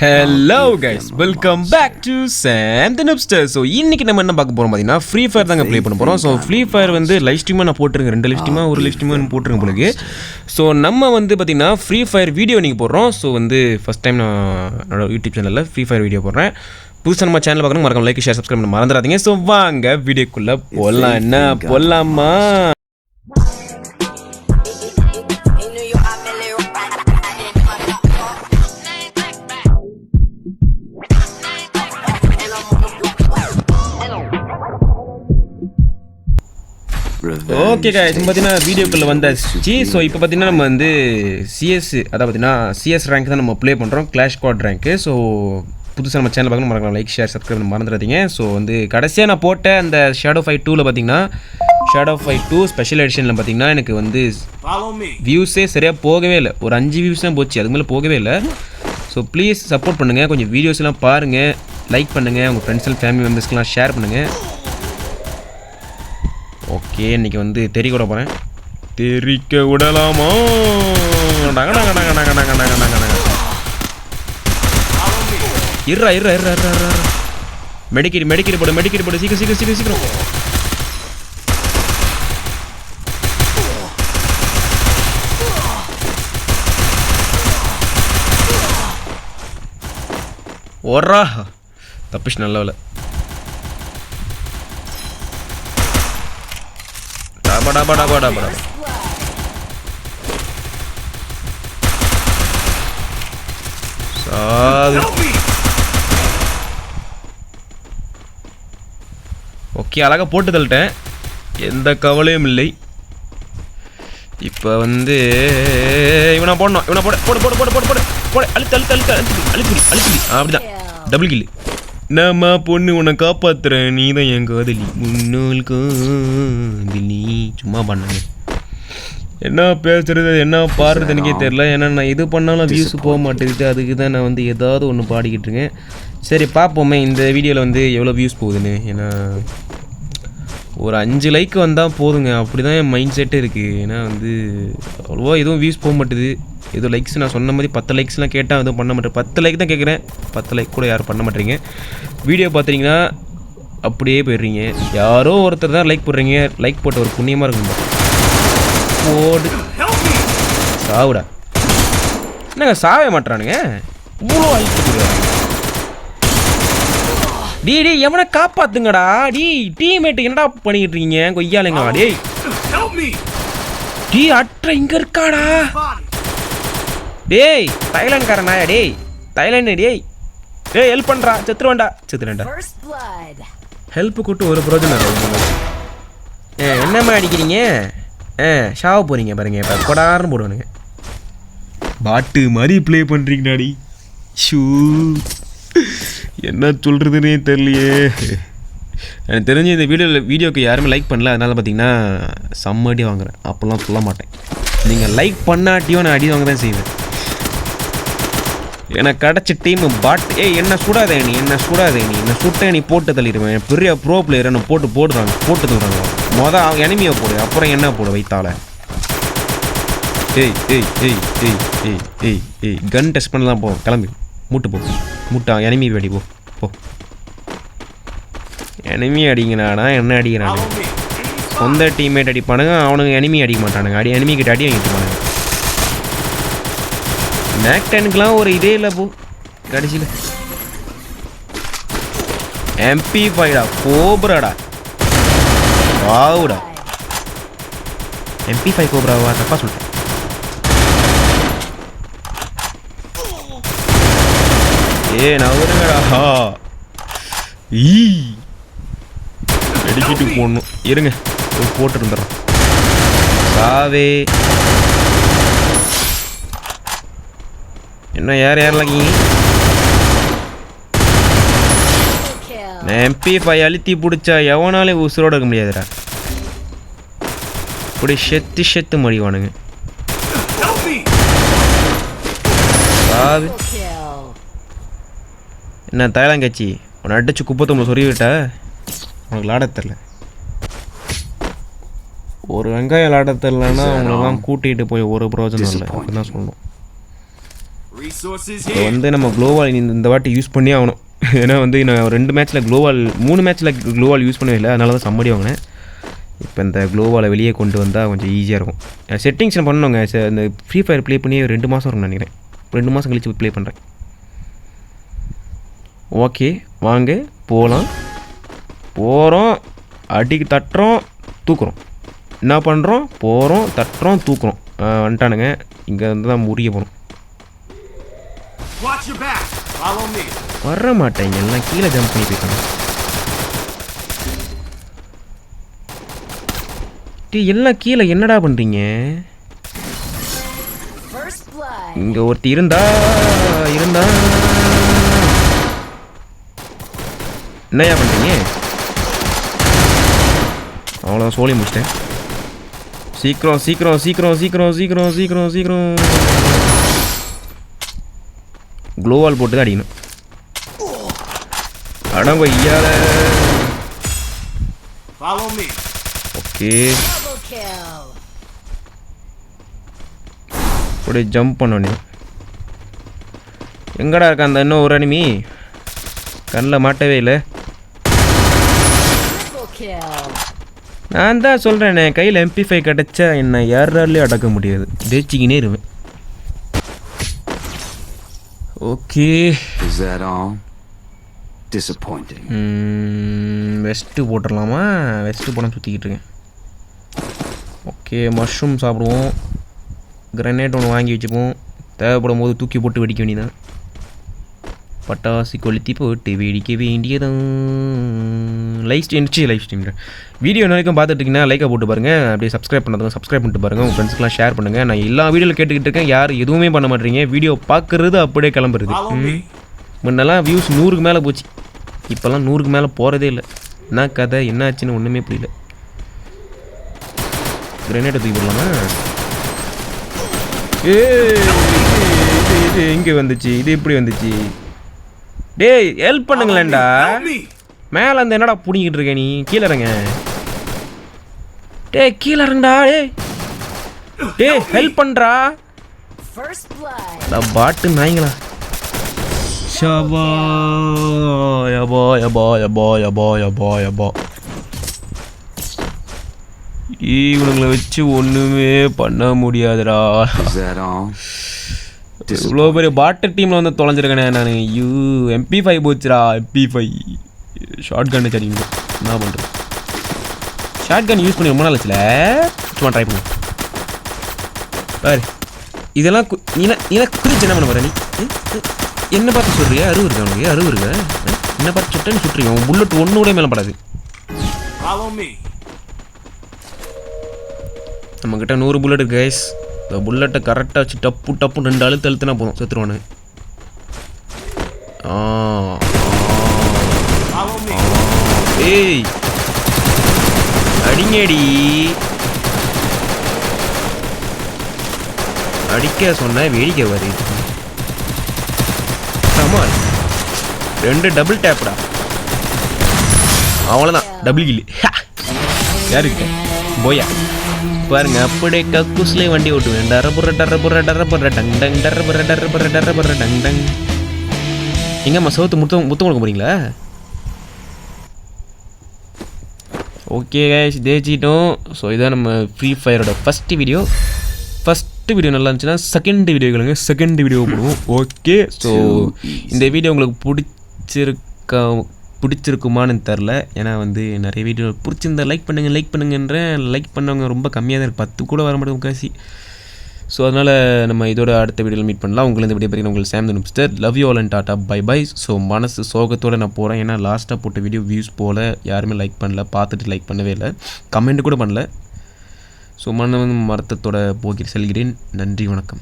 Hello guys, welcome back to Sam the Noobster. So இன்னைக்கு நம்ம என்ன பார்க்க போறோம் பாத்தீங்கன்னா ஃப்ரீ ஃபயர் தாங்க ப்ளே பண்ண போறோம். ஸோ ஃப்ரீ ஃபயர் வந்து லைவ் ஸ்ட்ரீமா நான் போட்டுருங்க, 2 லைவ் ஸ்ட்ரீமா ஒரு லைவ் ஸ்ட்ரீமா போட்டுருங்க போலுக்கு. ஸோ நம்ம வந்து பார்த்தீங்கன்னா ஃப்ரீ ஃபயர் வீடியோ நீங்கள் போடுறோம். ஸோ வந்து ஃபஸ்ட் டைம் நான் என்னோட யூடியூப் சேனலில் ஃப்ரீ ஃபயர் வீடியோ போடுறேன். புதுசாக நம்ம சேனல் பார்க்கணும், மறக்காம லைக் ஷேர் சப்ஸ்கிரைப் பண்ண மறந்துடாதீங்க. ஸோ வாங்க வீடியோக்குள்ளே போடலாம். என்ன போடலாமா? ஓகே guys, இப்போ பார்த்தீங்கன்னா வீடியோக்குள்ளே வந்தாச்சு. ஸோ இப்போ பார்த்தீங்கன்னா நம்ம வந்து சிஎஸ், அதாவது பார்த்தீங்கன்னா சிஎஸ் ரேங்க் தான் நம்ம ப்ளே பண்ணுறோம், கிளாஷ் ஸ்குவாட் ரேங்க்கு. ஸோ புதுசாக நம்ம சேனல் பார்க்கணும், மறக்காம லைக் ஷேர் சப்ஸ்கிரைப் பண்ண மறந்துடாதீங்க. ஸோ வந்து கடைசியாக நான் போட்ட அந்த ஷேடோ ஃபைட் 2ல் பார்த்தீங்கன்னா ஷேடோ ஃபைட் 2 ஸ்பெஷல் எடிஷனில் பார்த்தீங்கன்னா எனக்கு வந்து வியூஸே சரியாக போகவே இல்லை. ஒரு 5 வியூஸ் தான் போச்சு, அதுக்கு மேலே போகவே இல்லை. ஸோ ப்ளீஸ் சப்போர்ட் பண்ணுங்கள், கொஞ்சம் வீடியோஸ்லாம் பாருங்கள், லைக் பண்ணுங்கள், உங்கள் ஃப்ரெண்ட்ஸ் அண்ட் ஃபேமிலி மெம்பர்ஸ்க்கெலாம் ஷேர் பண்ணுங்கள். ஓகே, இன்றைக்கி வந்து தெரிக்க விட போகிறேன். தெரிக்க விடலாமா? இருறா இருறா இருறா இருறா மெடிக்கேட் போடு சீக்கிரம். ஓடுறா, தப்பிச்சு நல்ல வேலை. டபடா சாது. ஓகே, அழகாக போட்டு தள்ளிட்டேன், எந்த கவலையும் இல்லை. இப்போ வந்து இவனை போடணும், இவனை போட அழுத்தி அப்படிதான் டபுள் கில்லு. நம்ம பொண்ணு உன்னை காப்பாத்துறேன், நீ தான் என் காதலி, முன்னோல் காதலி. சும்மா பண்ணுங்க, என்ன பேசுறது என்ன பாடுறது எனக்கே தெரில. ஏன்னா நான் இது பண்ணாலும் வியூஸ் போக மாட்டேங்குது, அதுக்கு தான் நான் வந்து ஏதாவது ஒன்று பாடிக்கிட்டு இருக்கேன். சரி பார்ப்போமே இந்த வீடியோவில் வந்து எவ்வளோ வியூஸ் போகுதுன்னு. ஏன்னா ஒரு 5 லைக் வந்தால் போதுங்க, அப்படி தான் என் மைண்ட் செட்டே இருக்குது. ஏன்னா வந்து அவ்வளோவா எதுவும் வியூஸ் போக மாட்டேது. ஏதோ லைக்ஸ் நான் சொன்ன மாதிரி 10 லைக்ஸ்லாம் கேட்டால் எதுவும் பண்ண மாட்டேன். 10 லைக் தான் கேட்குறேன், 10 லைக் கூட யாரும் பண்ண மாட்டேறீங்க. வீடியோ பார்த்தீங்கன்னா அப்படியே போயிடுறீங்க. யாரோ ஒருத்தர் தான் லைக் போடுறீங்க, லைக் போட்ட ஒரு புண்ணியமாக இருக்குங்க. போடு சாவுடா. என்னங்க சாவே மாட்டுறானுங்க, இவ்வளோ அழிச்சு. டீ எவனை காப்பாத்துங்கடா, டீம்மேட்டு என்னடா பண்ணிக்கிட்டு இருக்கீங்க கொய்யாலைங்க? டீ அட்ரா இங்கே இருக்காடா. டேய் தைலாண்ட்கார நாயா, தைலாண்டு ஹெல்ப் பண்ணுறா. செத்துருவேண்டா. ஹெல்ப்பு கூட்டு ஒரு பிரோஜனம் இல்லை. என்னம்மா அடிக்கிறீங்க? ஷாவ போகிறீங்க பாருங்க, இப்போ கொடாருன்னு போடுவானுங்க. பாட்டு மாதிரி ப்ளே பண்ணுறீங்கடாடி. ஷூ, என்ன சொல்கிறதுனே தெரியலையே. எனக்கு தெரிஞ்சு இந்த வீடியோக்கு யாருமே லைக் பண்ணல, அதனால பார்த்தீங்கன்னா செம்ம அடி வாங்குறேன். அப்போல்லாம் சொல்ல மாட்டேன், நீங்கள் லைக் பண்ணாட்டியும் நான் அடி வாங்க தான் செய்வேன். எனக்கு கிடச்ச டீம் பாட். என்ன சுடாதே நீ, என்ன சுட்ட நீ போட்டு தள்ளிடுவேன். பெரிய ப்ரோ பிளேயர் என்ன போட்டு தள்ளுறாங்க. மொதல் எனிமியை போடு, அப்புறம் என்ன போடு வைத்தால. கன் டெஸ்ட் பண்ணலாம், போ கிளம்பி மூட்டா எனிமி அடி போ. எனிமி அடிங்கண்ணா, என்ன அடிக்கிறானு சொந்த டீம்மேட் அடிப்பானுங்க, அவனுங்க எனிமி அடிக்க மாட்டானுங்க. எனிமி கிட்ட அடி வாங்கிட்டு இருப்பானுங்க. மேக் 10க்குலாம் ஒரு இதே இல்லை போ. கடைசியில் MP5டா, கோப்ராடா, வாவுடா. MP5 கோப்ராவா? தப்பா சொல்லிட்டேன். நவருங்கடா. வெடிக்கிட்டு போடணும், இருங்க போட்டு இருந்துடுறோம். சாவே என்ன யாரெல்லாம் MP5 அழுத்தி பிடிச்சா எவனாலே உசுரோட இருக்க முடியாதுடா. இப்படி செத்து மடிவானுங்க. என்ன தைலாங்கச்சி, உன்னை அடிச்சு குப்பத்தொம்பது சொருவிட்ட, உனக்கு விளாட தெரில. ஒரு வெங்காயம் விளாட தெரிலன்னா அவங்களெல்லாம் கூட்டிகிட்டு போய் ஒரு பிரோஜனம் இல்லை, அப்படிதான் சொல்லணும். இப்போ வந்து நம்ம க்ளோவால் இந்த வாட்டி யூஸ் பண்ணி ஆகணும். ஏன்னா வந்து நான் 2 மேட்ச்சில் க்ளோவால் 3 மேட்ச்சில் க்ளோவால் யூஸ் பண்ணவே இல்லை, அதனால தான் சம்மடி வாங்கினேன். இப்போ இந்த க்ளோவாலை வெளியே கொண்டு வந்தால் கொஞ்சம் ஈஸியாக இருக்கும். செட்டிங்ஸ் பண்ணணுங்க. இந்த ஃப்ரீ ஃபயர் ப்ளே பண்ணி 2 மாதம் இருக்கும்னு நினைக்கிறேன். 2 மாதம் கழிச்சு ப்ளே பண்ணுறேன். ஓகே வாங்க போகிறோம், அடிக்கு தட்டுறோம், தூக்குறோம். என்ன பண்ணுறோம்? போகிறோம், தட்டுறோம், தூக்குறோம். வந்துட்டானுங்க. இங்கே வந்து தான் முறிய போகணும். வர மாட்டேங்க, எல்லாம் கீழே ஜம்ப் பண்ணி போய்க்காங்க. எல்லாம் கீழே என்னடா பண்ணுறீங்க? இங்கே ஒருத்தி இருந்தா என்னையா பண்ணுறீங்க? அவ்வளோதான், சோழி முடிச்சிட்டேன். சீக்கிரம் க்ளோவால் போட்டு தான் அடிக்கணும். அடங்க ஐயால. ஓகே அப்படியே ஜம்ப் பண்ணோன்னே எங்கடா இருக்கா அந்த இன்னும் ஒரு அனிமி? கண்ணில் மாட்டவே இல்லை. நான் தான் சொல்கிறேனே, கையில் MP5 கிடச்சா என்ன யாராலையும் அடக்க முடியாது, ஜெயிச்சிக்கினே இருவேன். ஓகே வெஸ்ட்டு போட்டுடலாமா? வெஸ்ட்டு போட சுற்றிக்கிட்டு இருக்கேன். ஓகே மஷ்ரூம் சாப்பிடுவோம். கிரனேட் ஒன்று வாங்கி வச்சுப்போம், தேவைப்படும் போது தூக்கி போட்டு வெடிக்க வேண்டியதான். பட்டாசு கொளுத்தி போட்டு வெடிக்க வேண்டியதான். லைவ் ஸ்ட்ரீம் வீடியோ வரைக்கும் பார்த்துட்டிங்கன்னா லைக்கை போட்டு பாருங்கள். அப்படியே சப்ஸ்கிரைப் பண்ணதுங்க சப்ஸ்கிரைப் பண்ணிட்டு பாருங்கள். உங்கள் ஃப்ரெண்ட்ஸ்க்கெலாம் ஷேர் பண்ணுங்கள். நான் எல்லா வீடியோவில் கேட்டுக்கிட்டு இருக்கேன், யாரும் எதுவுமே பண்ண மாட்டேறீங்க. வீடியோ பார்க்குறது அப்படியே கிளம்புறது. முன்னெல்லாம் வியூஸ் 100க்கு மேலே போச்சு, இப்போல்லாம் 100க்கு மேலே போகிறதே இல்லை. என்ன கதை என்ன ஆச்சுன்னு ஒன்றுமே புரியல. கிரனேட்டை தூக்கி போடலாமா? இது எங்கே வந்துச்சு? இது எப்படி வந்துச்சு? டேய் ஹெல்ப் பண்ணுங்களேன்டா. மேலே அந்த என்னடா பிடிங்கிட்டு இருக்க நீ? கீழே இறங்க. டேய் கீழே இறங்கடா. டேய் ஹெல்ப் பண்ணுறா. பாட்டு நாய்ங்களா. ஷபா யபா யபா யபா யபா யபா யபா. இவனுங்களை வச்சு ஒன்றுமே பண்ண முடியாதுடா. இவ்வளோ பெரிய பாட்டர் டீமில் வந்து தொலைஞ்சிருக்கேனே நான். MP5 போச்சுடா. MP5 ஷார்ட் கன்னு சரிங்க. என்ன பண்ணுறது? ஷார்ட் கன் யூஸ் பண்ணி ரொம்ப நாள் ஆச்சுல, சும்மா ட்ரை பண்ணு பாரு. இதெல்லாம் நீ குறிச்சு என்ன பண்ண போகிற? நீ என்ன பார்த்து சொல்கிறியா? அறிவு இருக்கா உனக்கு? அறிவு இருக்கா? என்ன பார்த்து சுட்டேன்னு சுட்டுறீங்க. உன் புல்லட் ஒன்று கூட மேலே படாது. நம்மக்கிட்ட 100 புல்லட் இருக்கு கைஸ். இந்த புல்லட்டை கரெக்டாக வச்சு டப்பு 2 அழுத்துனா போதும், செத்துருவானு. ஏய் அடிங்கடி, அடிக்க சொன்ன வேடிக்கை வருது. 2 டபுள் டேப்டா, அவ்வளோதான் டபுள் கில்லு. யாருக்கு போயா பாருங்க, அப்படியே கக்கூஸ்லேயே வண்டி ஓட்டுவேன். டரபுற டங் டங் டரபுற டங் டங். எங்கம்மா சவுத்து முத்தம் கொடுக்க போறீங்களா? ஓகே கைஸ், ஜெயிச்சிட்டோம். ஸோ இதான் நம்ம ஃப்ரீ ஃபயரோட ஃபஸ்ட்டு வீடியோ நல்லா இருந்துச்சுன்னா செகண்ட் வீடியோ போடுவோம். ஓகே, ஸோ இந்த வீடியோ உங்களுக்கு பிடிச்சிருக்குமான்னு தெரில. ஏன்னா வந்து நிறைய வீடியோ பிடிச்சிருந்தா லைக் பண்ணுங்கன்றேன். லைக் பண்ணவங்க ரொம்ப கம்மியாக தான் இருக்குது, 10 கூட வர மாட்டேங்க காசி. ஸோ அதனால் நம்ம இதோட அடுத்த வீடியோவில் மீட் பண்ணலாம். உங்களுக்கு இந்த வீடியோ பற்றி உங்களுக்கு சாம் mister love you all and tata bye bye. So மனசு சோகத்தோடு நான் போகிறேன். ஏன்னா லாஸ்ட்டாக போட்ட வீடியோ வியூஸ் போல் யாருமே லைக் பண்ணல, பார்த்துட்டு லைக் பண்ணவே இல்லை, கமெண்ட் கூட பண்ணல. ஸோ மனத்தோட போகிறேன், செல்கிறேன். நன்றி, வணக்கம்.